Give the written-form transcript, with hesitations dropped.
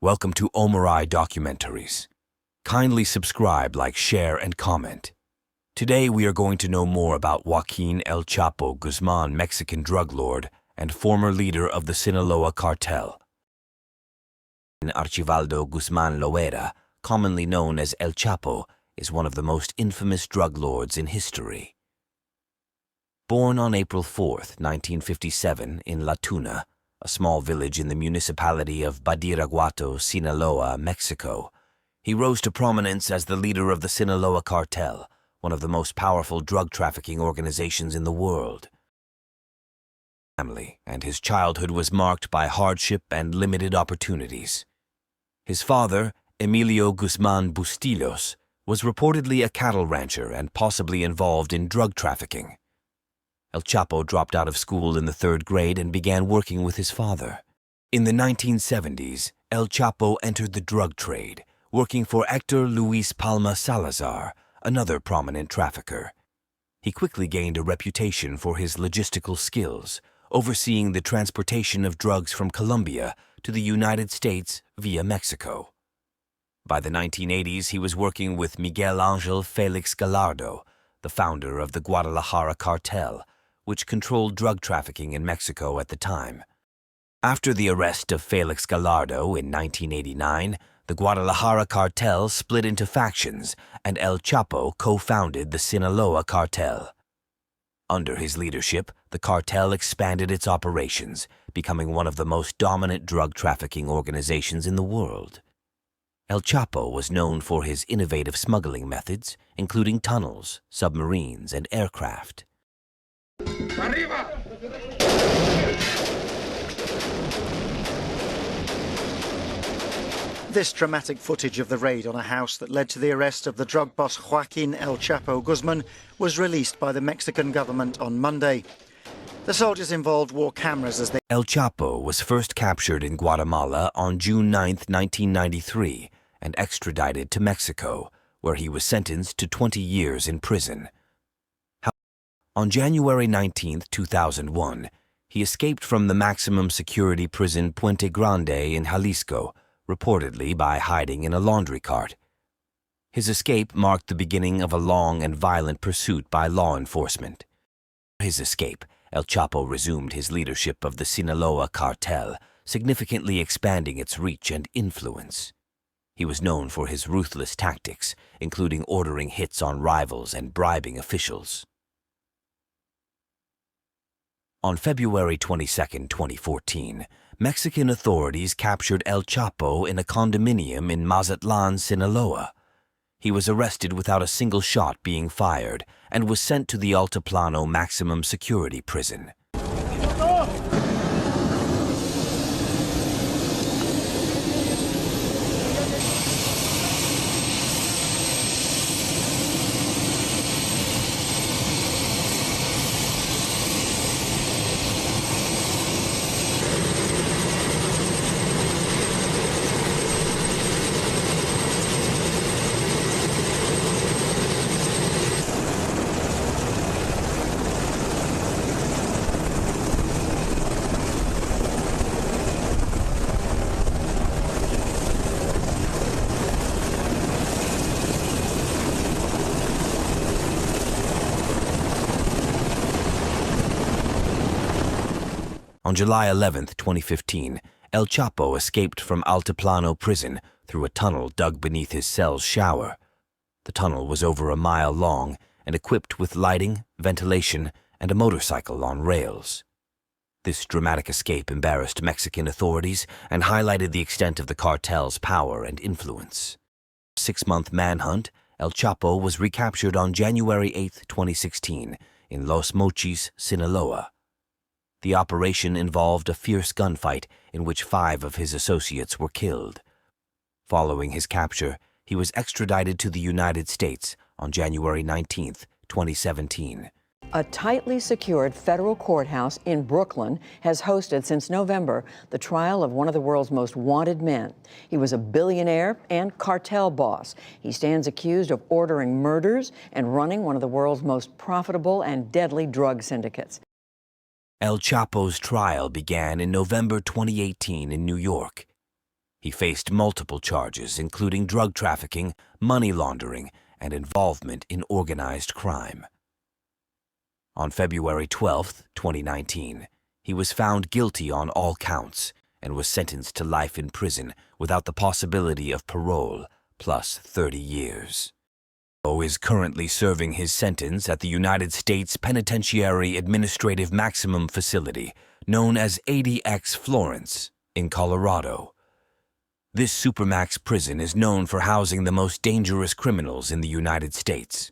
Welcome to Omarai Documentaries. Kindly subscribe, like, share, and comment. Today we are going to know more about Joaquín El Chapo Guzmán, Mexican drug lord and former leader of the Sinaloa cartel. Archivaldo Guzmán Loera, commonly known as El Chapo, is one of the most infamous drug lords in history. Born on April 4, 1957, in La Tuna, a small village in the municipality of Badiraguato, Sinaloa, Mexico, he rose to prominence as the leader of the Sinaloa cartel, one of the most powerful drug trafficking organizations in the world. Family, and his childhood was marked by hardship and limited opportunities. His father, Emilio Guzmán Bustillos, was reportedly a cattle rancher and possibly involved in drug trafficking. El Chapo dropped out of school in the 3rd grade and began working with his father. In the 1970s, El Chapo entered the drug trade, working for Héctor Luis Palma Salazar, another prominent trafficker. He quickly gained a reputation for his logistical skills, overseeing the transportation of drugs from Colombia to the United States via Mexico. By the 1980s, he was working with Miguel Ángel Félix Gallardo, the founder of the Guadalajara cartel, which controlled drug trafficking in Mexico at the time. After the arrest of Félix Gallardo in 1989, the Guadalajara cartel split into factions, and El Chapo co-founded the Sinaloa cartel. Under his leadership, the cartel expanded its operations, becoming one of the most dominant drug trafficking organizations in the world. El Chapo was known for his innovative smuggling methods, including tunnels, submarines, and aircraft. Arriba! This dramatic footage of the raid on a house that led to the arrest of the drug boss Joaquín El Chapo Guzmán was released by the Mexican government on Monday. The soldiers involved wore cameras as they... El Chapo was first captured in Guatemala on June 9, 1993, and extradited to Mexico, where he was sentenced to 20 years in prison. On January 19, 2001, he escaped from the maximum security prison Puente Grande in Jalisco, reportedly by hiding in a laundry cart. His escape marked the beginning of a long and violent pursuit by law enforcement. After his escape, El Chapo resumed his leadership of the Sinaloa cartel, significantly expanding its reach and influence. He was known for his ruthless tactics, including ordering hits on rivals and bribing officials. On February 22, 2014, Mexican authorities captured El Chapo in a condominium in Mazatlan, Sinaloa. He was arrested without a single shot being fired and was sent to the Altiplano maximum security prison. On July 11, 2015, El Chapo escaped from Altiplano prison through a tunnel dug beneath his cell's shower. The tunnel was over a mile long and equipped with lighting, ventilation, and a motorcycle on rails. This dramatic escape embarrassed Mexican authorities and highlighted the extent of the cartel's power and influence. A 6-month manhunt, El Chapo was recaptured on January 8, 2016, in Los Mochis, Sinaloa. The operation involved a fierce gunfight in which 5 of his associates were killed. Following his capture, he was extradited to the United States on January 19, 2017. A tightly secured federal courthouse in Brooklyn has hosted since November the trial of one of the world's most wanted men. He was a billionaire and cartel boss. He stands accused of ordering murders and running one of the world's most profitable and deadly drug syndicates. El Chapo's trial began in November 2018 in New York. He faced multiple charges, including drug trafficking, money laundering, and involvement in organized crime. On February 12, 2019, he was found guilty on all counts and was sentenced to life in prison without the possibility of parole, plus 30 years. Chapo is currently serving his sentence at the United States Penitentiary Administrative Maximum Facility, known as 80X Florence, in Colorado. This supermax prison is known for housing the most dangerous criminals in the United States.